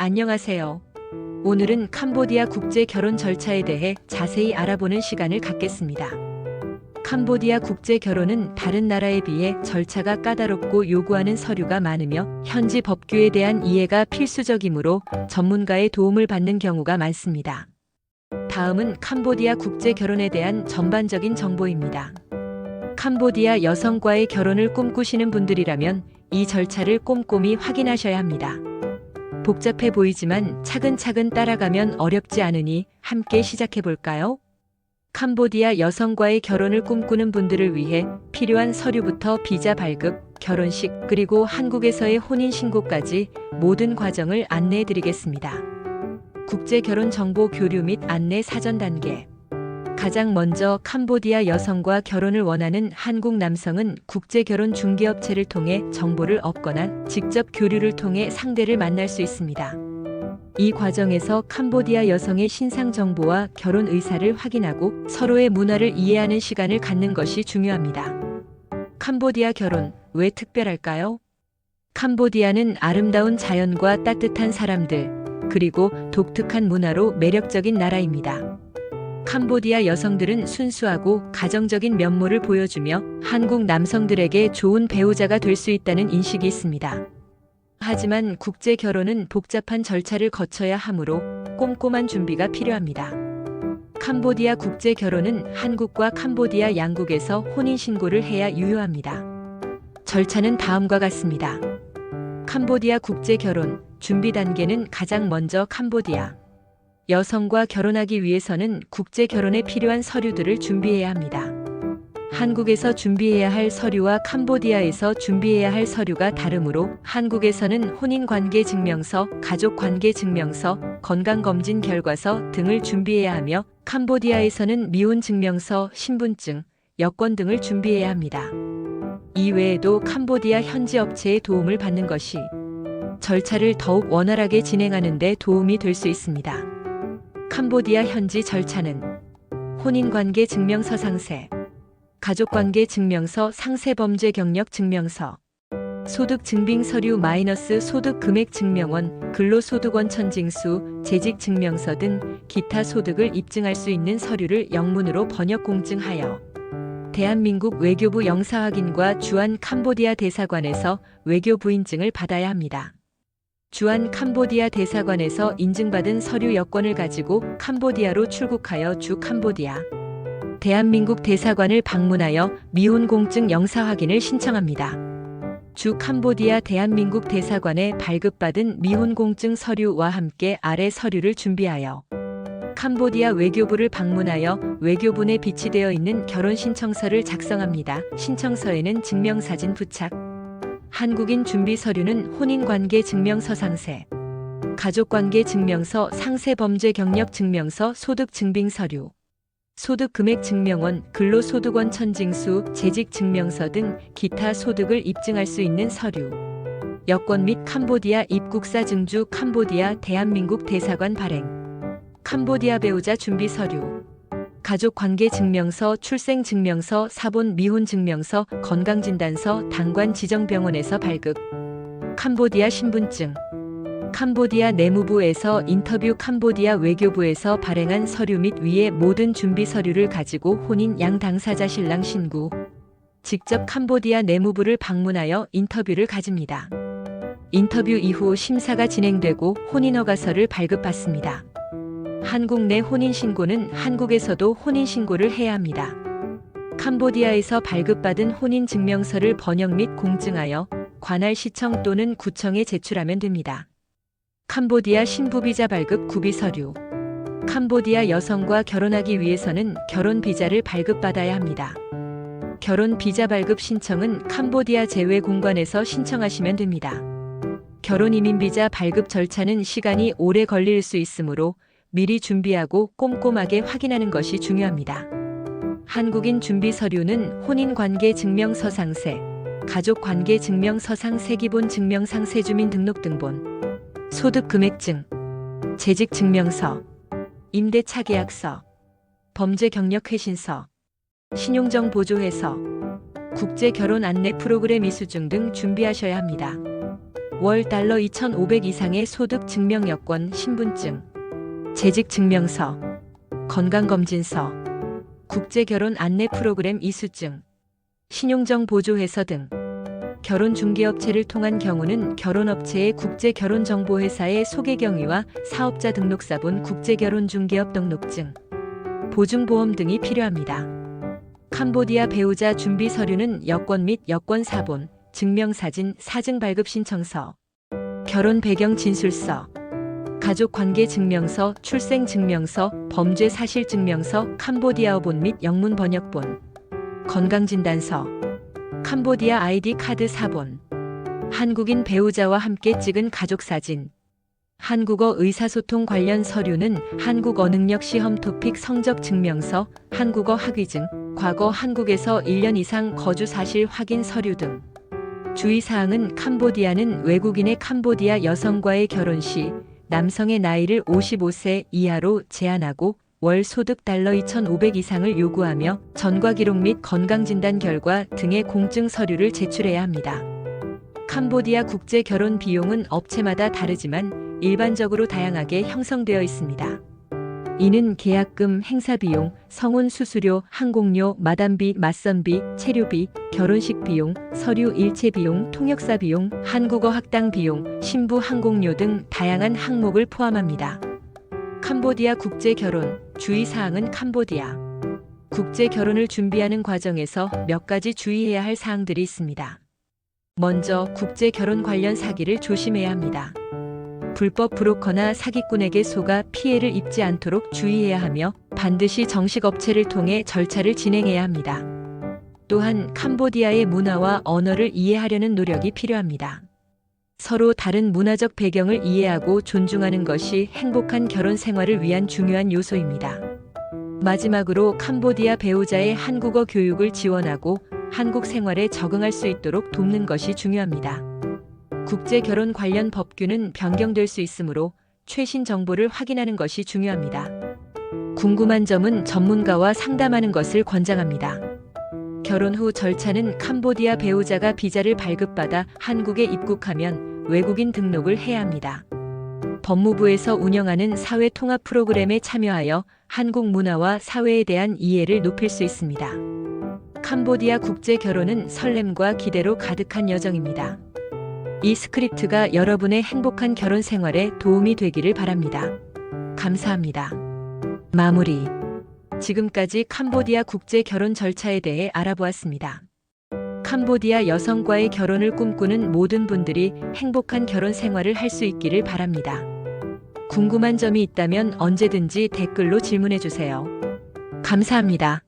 안녕하세요. 오늘은 캄보디아 국제 결혼 절차에 대해 자세히 알아보는 시간을 갖겠습니다. 캄보디아 국제 결혼은 다른 나라에 비해 절차가 까다롭고 요구하는 서류가 많으며 현지 법규에 대한 이해가 필수적이므로 전문가의 도움을 받는 경우가 많습니다. 다음은 캄보디아 국제 결혼에 대한 전반적인 정보입니다. 캄보디아 여성과의 결혼을 꿈꾸시는 분들이라면 이 절차를 꼼꼼히 확인하셔야 합니다. 복잡해 보이지만 차근차근 따라가면 어렵지 않으니 함께 시작해 볼까요? 캄보디아 여성과의 결혼을 꿈꾸는 분들을 위해 필요한 서류부터 비자 발급, 결혼식, 그리고 한국에서의 혼인신고까지 모든 과정을 안내해 드리겠습니다. 국제 결혼 정보 교류 및 안내 사전 단계. 가장 먼저 캄보디아 여성과 결혼을 원하는 한국 남성은 국제 결혼 중개업체를 통해 정보를 얻거나 직접 교류를 통해 상대를 만날 수 있습니다. 이 과정에서 캄보디아 여성의 신상 정보와 결혼 의사를 확인하고 서로의 문화를 이해하는 시간을 갖는 것이 중요합니다. 캄보디아 결혼, 왜 특별할까요? 캄보디아는 아름다운 자연과 따뜻한 사람들, 그리고 독특한 문화로 매력적인 나라입니다. 캄보디아 여성들은 순수하고 가정적인 면모를 보여주며 한국 남성들에게 좋은 배우자가 될 수 있다는 인식이 있습니다. 하지만 국제 결혼은 복잡한 절차를 거쳐야 하므로 꼼꼼한 준비가 필요합니다. 캄보디아 국제 결혼은 한국과 캄보디아 양국에서 혼인신고를 해야 유효합니다. 절차는 다음과 같습니다. 캄보디아 국제 결혼 준비 단계는 가장 먼저 캄보디아 여성과 결혼하기 위해서는 국제 결혼에 필요한 서류들을 준비해야 합니다. 한국에서 준비해야 할 서류와 캄보디아에서 준비해야 할 서류가 다르므로 한국에서는 혼인관계증명서, 가족관계증명서, 건강검진 결과서 등을 준비해야 하며 캄보디아에서는 미혼증명서, 신분증, 여권 등을 준비해야 합니다. 이외에도 캄보디아 현지 업체의 도움을 받는 것이 절차를 더욱 원활하게 진행하는 데 도움이 될 수 있습니다. 캄보디아 현지 절차는 혼인관계 증명서 상세, 가족관계 증명서 상세범죄 경력 증명서, 소득 증빙 서류 마이너스 소득 금액 증명원, 근로소득원 천징수, 재직 증명서 등 기타 소득을 입증할 수 있는 서류를 영문으로 번역 공증하여 대한민국 외교부 영사 확인과 주한 캄보디아 대사관에서 외교부 인증을 받아야 합니다. 주한 캄보디아 대사관에서 인증받은 서류 여권을 가지고 캄보디아로 출국하여 주 캄보디아 대한민국 대사관을 방문하여 미혼 공증 영사 확인을 신청합니다. 주 캄보디아 대한민국 대사관에 발급받은 미혼 공증 서류와 함께 아래 서류를 준비하여 캄보디아 외교부를 방문하여 외교부 내 비치되어 있는 결혼 신청서를 작성합니다. 신청서에는 증명사진 부착, 한국인 준비 서류는 혼인관계 증명서 상세, 가족관계 증명서 상세범죄 경력 증명서 소득 증빙 서류, 소득 금액 증명원, 근로소득원 천징수, 재직 증명서 등 기타 소득을 입증할 수 있는 서류, 여권 및 캄보디아 입국사 증주 캄보디아 대한민국 대사관 발행, 캄보디아 배우자 준비 서류, 가족관계 증명서, 출생증명서, 사본 미혼 증명서, 건강진단서, 당관 지정병원에서 발급, 캄보디아 신분증, 캄보디아 내무부에서 인터뷰 캄보디아 외교부에서 발행한 서류 및 위의 모든 준비 서류를 가지고 혼인 양 당사자 신랑 신부, 직접 캄보디아 내무부를 방문하여 인터뷰를 가집니다. 인터뷰 이후 심사가 진행되고 혼인허가서를 발급받습니다. 한국 내 혼인신고는 한국에서도 혼인신고를 해야 합니다. 캄보디아에서 발급받은 혼인증명서를 번역 및 공증하여 관할 시청 또는 구청에 제출하면 됩니다. 캄보디아 신부비자 발급 구비서류. 캄보디아 여성과 결혼하기 위해서는 결혼비자를 발급받아야 합니다. 결혼비자 발급 신청은 캄보디아 재외공관에서 신청하시면 됩니다. 결혼이민비자 발급 절차는 시간이 오래 걸릴 수 있으므로 미리 준비하고 꼼꼼하게 확인하는 것이 중요합니다. 한국인 준비 서류는 혼인관계 증명서 상세, 가족관계 증명서 상세 기본 증명 상세 주민등록등본, 소득 금액증, 재직 증명서, 임대차 계약서, 범죄 경력 회신서, 신용정 보조회서, 국제 결혼 안내 프로그램 이수증 등 준비하셔야 합니다. 월 달러 2,500 이상의 소득 증명 여권, 신분증, 재직 증명서, 건강검진서, 국제결혼 안내 프로그램 이수증, 신용정 보조회서 등. 결혼 중개업체를 통한 경우는 결혼업체의 국제결혼정보회사의 소개경위와 사업자 등록사본 국제결혼중개업 등록증, 보증보험 등이 필요합니다. 캄보디아 배우자 준비 서류는 여권 및 여권사본, 증명사진, 사증발급신청서, 결혼 배경 진술서, 가족관계증명서, 출생증명서, 범죄사실증명서, 캄보디아어본 및 영문 번역본, 건강진단서, 캄보디아 아이디 카드 사본, 한국인 배우자와 함께 찍은 가족사진, 한국어 의사소통 관련 서류는 한국어 능력 시험 토픽 성적 증명서, 한국어 학위증, 과거 한국에서 1년 이상 거주 사실 확인 서류 등. 주의사항은 캄보디아는 외국인의 캄보디아 여성과의 결혼 시 남성의 나이를 55세 이하로 제한하고 월 소득 달러 2,500 이상을 요구하며 전과 기록 및 건강진단 결과 등의 공증 서류를 제출해야 합니다. 캄보디아 국제 결혼 비용은 업체마다 다르지만 일반적으로 다양하게 형성되어 있습니다. 이는 계약금, 행사비용, 성혼 수수료, 항공료, 마담비, 맞선비, 체류비, 결혼식 비용, 서류 일체 비용, 통역사 비용, 한국어 학당 비용, 신부 항공료 등 다양한 항목을 포함합니다. 캄보디아 국제 결혼, 주의사항은 캄보디아 국제 결혼을 준비하는 과정에서 몇 가지 주의해야 할 사항들이 있습니다. 먼저 국제 결혼 관련 사기를 조심해야 합니다. 불법 브로커나 사기꾼에게 속아 피해를 입지 않도록 주의해야 하며 반드시 정식 업체를 통해 절차를 진행해야 합니다. 또한 캄보디아의 문화와 언어를 이해하려는 노력이 필요합니다. 서로 다른 문화적 배경을 이해하고 존중하는 것이 행복한 결혼 생활을 위한 중요한 요소입니다. 마지막으로 캄보디아 배우자의 한국어 교육을 지원하고 한국 생활에 적응할 수 있도록 돕는 것이 중요합니다. 국제 결혼 관련 법규는 변경될 수 있으므로 최신 정보를 확인하는 것이 중요합니다. 궁금한 점은 전문가와 상담하는 것을 권장합니다. 결혼 후 절차는 캄보디아 배우자가 비자를 발급받아 한국에 입국하면 외국인 등록을 해야 합니다. 법무부에서 운영하는 사회 통합 프로그램에 참여하여 한국 문화와 사회에 대한 이해를 높일 수 있습니다. 캄보디아 국제 결혼은 설렘과 기대로 가득한 여정입니다. 이 스크립트가 여러분의 행복한 결혼 생활에 도움이 되기를 바랍니다. 감사합니다. 마무리. 지금까지 캄보디아 국제 결혼 절차에 대해 알아보았습니다. 캄보디아 여성과의 결혼을 꿈꾸는 모든 분들이 행복한 결혼 생활을 할 수 있기를 바랍니다. 궁금한 점이 있다면 언제든지 댓글로 질문해 주세요. 감사합니다.